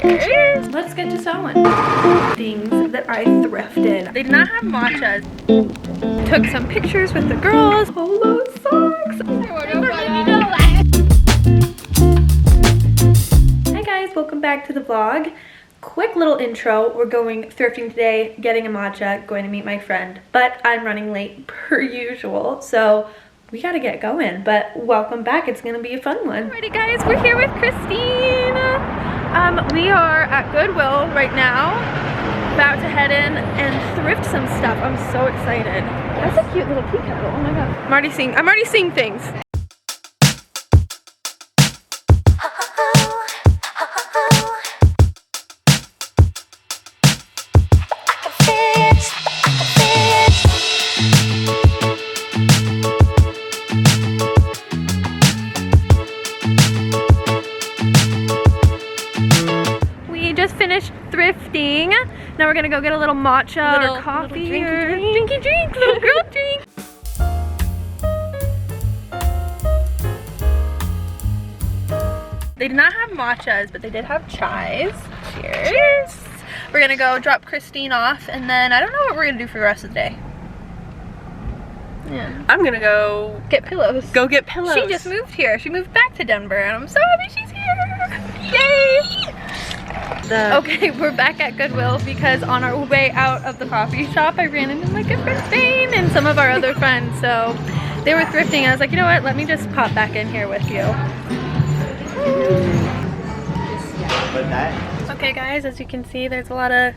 Cheers. Let's get to sewing. Things that I thrifted. They did not have matchas. Took some pictures with the girls. Polo socks. Hi guys, welcome back to the vlog. Quick little intro. We're going thrifting today, getting a matcha, going to meet my friend, but I'm running late per usual, so we gotta get going. But welcome back, it's gonna be a fun one. Alrighty guys, we're here with Christine. We are at Goodwill right now, about to head in and thrift some stuff. I'm so excited. That's a cute little tea kettle. Oh my god. I'm already seeing things. Just finished thrifting. Now we're gonna go get a little matcha or coffee or drinky drink, little girl drink. They did not have matchas, but they did have chais. Cheers. Cheers. We're gonna go drop Christine off, and then I don't know what we're gonna do for the rest of the day. Yeah. I'm gonna go get pillows. Go get pillows. She just moved here. She moved back to Denver, and I'm so happy she's here. Yay! Okay, we're back at Goodwill because on our way out of the coffee shop, I ran into my good friend Zane and some of our other friends. So they were thrifting. I was like, you know what? Let me just pop back in here with you. Okay guys, as you can see, there's a lot of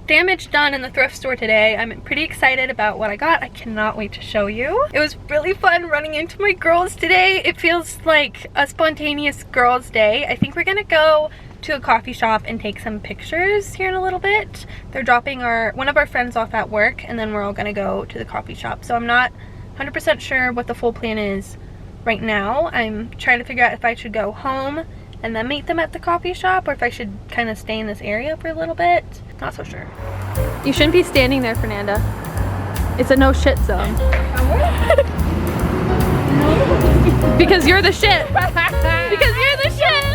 damage done in the thrift store today. I'm pretty excited about what I got. I cannot wait to show you. It was really fun running into my girls today. It feels like a spontaneous girls' day. I think we're gonna go to a coffee shop and take some pictures here in a little bit. They're dropping one of our friends off at work, and then we're all gonna go to the coffee shop. So I'm not 100% sure what the full plan is right now. I'm trying to figure out if I should go home and then meet them at the coffee shop, or if I should kind of stay in this area for a little bit. Not so sure. You shouldn't be standing there, Fernanda. It's a no shit zone. Because you're the shit. Because you're the shit.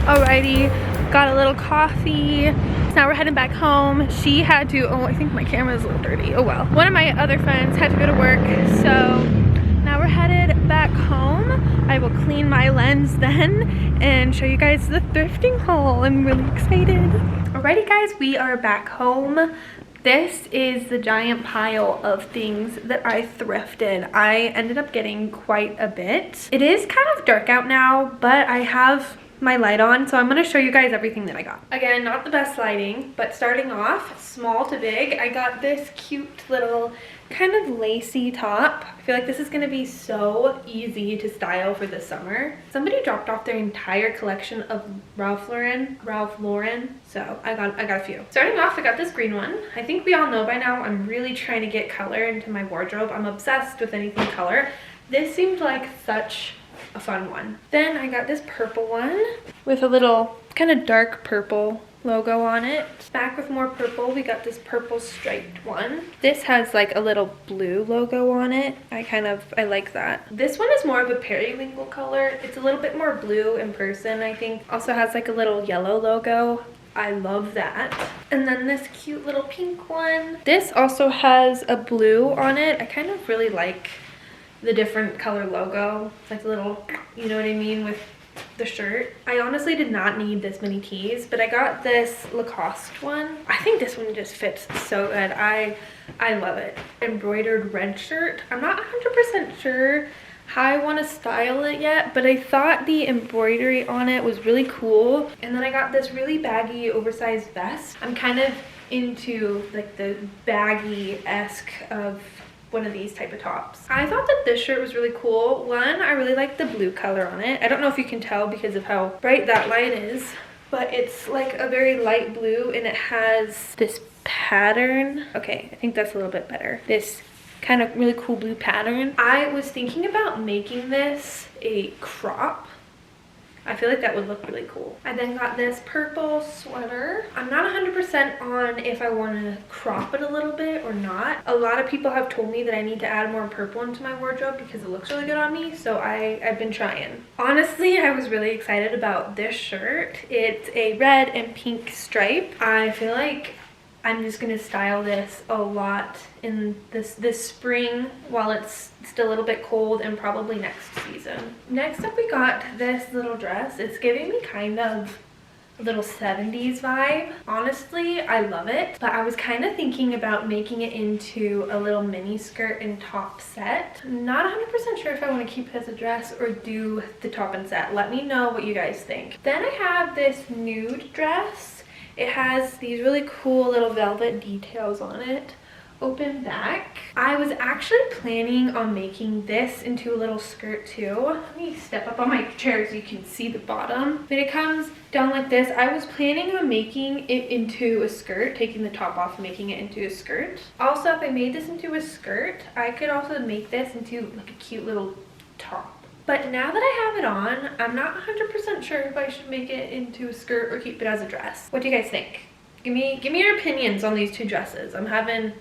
Alrighty, got a little coffee. Now we're heading back home. She had to, oh, I think my camera is a little dirty. Oh well. One of my other friends had to go to work, so now we're headed back home. I will clean my lens then and show you guys the thrifting haul. I'm really excited. Alrighty guys, we are back home. This is the giant pile of things that I thrifted. I ended up getting quite a bit. It is kind of dark out now, but I have my light on, so I'm going to show you guys everything that I got. Again, not the best lighting, but starting off small to big, I got this cute little kind of lacy top. I feel like this is going to be so easy to style for the summer. Somebody dropped off their entire collection of Ralph Lauren, so I got a few. Starting off, I got this green one. I think we all know by now I'm really trying to get color into my wardrobe. I'm obsessed with anything color. This seemed like such a fun one. Then I got this purple one with a little kind of dark purple logo on it. Back with more purple, we got this purple striped one. This has like a little blue logo on it. I like that. This one is more of a periwinkle color. It's a little bit more blue in person, I think. Also has like a little yellow logo. I love that. And then this cute little pink one. This also has a blue on it. I kind of really like the different color logo. It's like a little, you know what I mean, with the shirt. I honestly did not need this many tees, but I got this Lacoste one. I think this one just fits so good. I love it. Embroidered red shirt. I'm not 100% sure how I want to style it yet, but I thought the embroidery on it was really cool. And then I got this really baggy oversized vest. I'm kind of into like the baggy-esque of one of these type of tops. I thought that this shirt was really cool. One, I really like the blue color on it. I don't know if you can tell because of how bright that light is, but it's like a very light blue and it has this pattern. Okay, I think that's a little bit better. This kind of really cool blue pattern. I was thinking about making this a crop I feel like that would look really cool. I then got this purple sweater. I'm not 100% on if I want to crop it a little bit or not. A lot of people have told me that I need to add more purple into my wardrobe because it looks really good on me, so I've been trying. Honestly, I was really excited about this shirt. It's a red and pink stripe. I feel like I'm just gonna style this a lot in this spring while it's still a little bit cold, and probably next season. Next up, we got this little dress. It's giving me kind of a little 70s vibe. Honestly, I love it, but I was kind of thinking about making it into a little mini skirt and top set. Not 100% sure if I want to keep it as a dress or do the top and set. Let me know what you guys think. Then I have this nude dress. It has these really cool little velvet details on it. Open back. I was actually planning on making this into a little skirt too. Let me step up on my chair so you can see the bottom. When it comes down like this, I was planning on making it into a skirt, taking the top off and making it into a skirt. Also, if I made this into a skirt, I could also make this into like a cute little top. But now that I have it on, I'm not 100% sure if I should make it into a skirt or keep it as a dress. What do you guys think? Give me your opinions on these two dresses. I'm having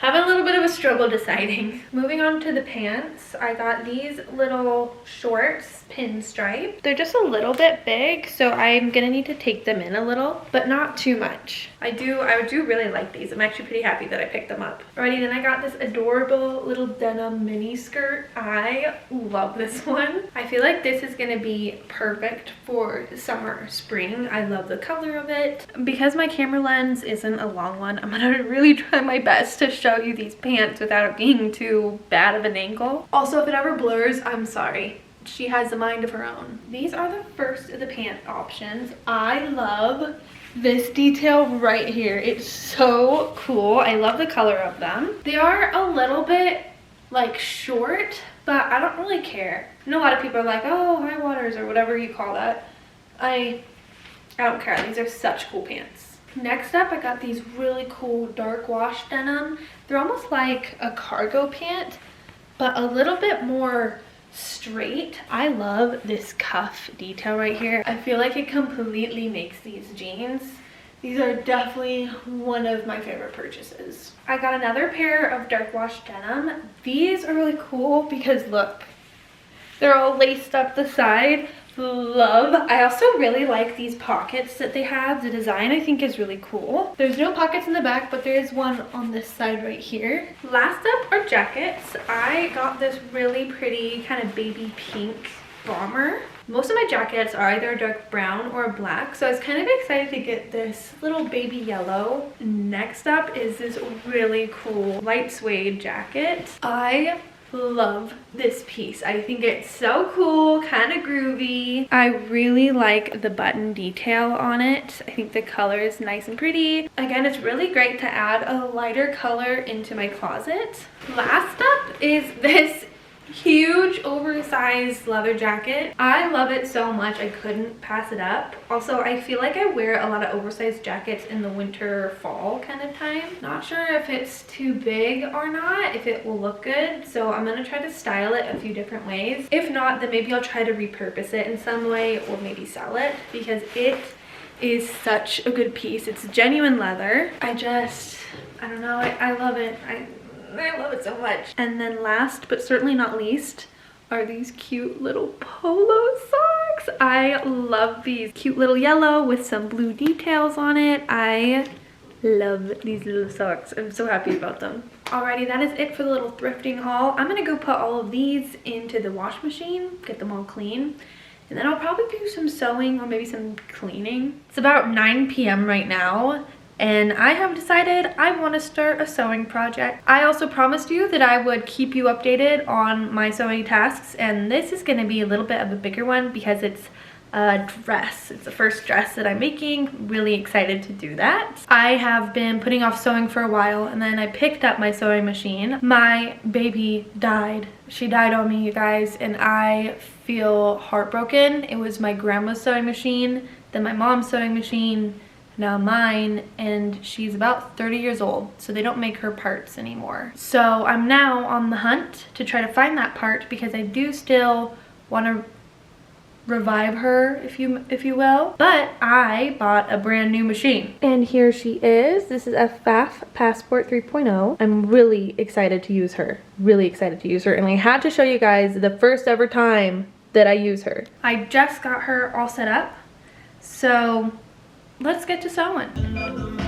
a little bit of a struggle deciding. Moving on to the pants, I got these little shorts, pinstripe. They're just a little bit big, so I'm gonna need to take them in a little, but not too much. I do really like these. I'm actually pretty happy that I picked them up. Alrighty, then I got this adorable little denim mini skirt. I love this one. I feel like this is gonna be perfect for summer or spring. I love the color of it. Because my camera lens isn't a long one, I'm gonna really try my best to show you these pants without it being too bad of an angle. Also, if it ever blurs, I'm sorry. She has a mind of her own. These are the first of the pant options. I love this detail right here. It's so cool. I love the color of them. They are a little bit like short, but I don't really care. I know a lot of people are like, oh, high waters or whatever you call that. I don't care. These are such cool pants. Next up, I got these really cool dark wash denim. They're almost like a cargo pant, but a little bit more straight. I love this cuff detail right here. I feel like it completely makes these jeans. These are definitely one of my favorite purchases. I got another pair of dark wash denim. These are really cool because look, they're all laced up the side. Love. I also really like these pockets that they have. The design I think is really cool. There's no pockets in the back, but there is one on this side right here. Last up are jackets. I got this really pretty kind of baby pink bomber. Most of my jackets are either a dark brown or a black, so I was kind of excited to get this little baby yellow. Next up is this really cool light suede jacket. I love this piece. I think it's so cool, kind of groovy. I really like the button detail on it. I think the color is nice and pretty. Again, it's really great to add a lighter color into my closet. Last up is this huge oversized leather jacket. I love it so much I couldn't pass it up. Also, I feel like I wear a lot of oversized jackets in the winter fall kind of time. Not sure if it's too big or not, if it will look good, so I'm gonna try to style it a few different ways. If not, then maybe I'll try to repurpose it in some way or maybe sell it because it is such a good piece. It's genuine leather. I don't know, I love it. I love it so much. And then last but certainly not least are these cute little polo socks. I love these. Cute little yellow with some blue details on it. I love these little socks. I'm so happy about them. Alrighty, that is it for the little thrifting haul. I'm gonna go put all of these into the wash machine, get them all clean. And then I'll probably do some sewing or maybe some cleaning. It's about 9 p.m. right now. And I have decided I want to start a sewing project. I also promised you that I would keep you updated on my sewing tasks, and this is going to be a little bit of a bigger one because it's a dress. It's the first dress that I'm making. Really excited to do that. I have been putting off sewing for a while, and then I picked up my sewing machine. My baby died. She died on me, you guys, and I feel heartbroken. It was my grandma's sewing machine, then my mom's sewing machine, now mine, and she's about 30 years old, so they don't make her parts anymore. So I'm now on the hunt to try to find that part because I do still want to revive her, if you will. But I bought a brand new machine. And here she is. This is a FAF Passport 3.0. I'm really excited to use her. Really excited to use her. And I had to show you guys the first ever time that I use her. I just got her all set up. So let's get to sewing.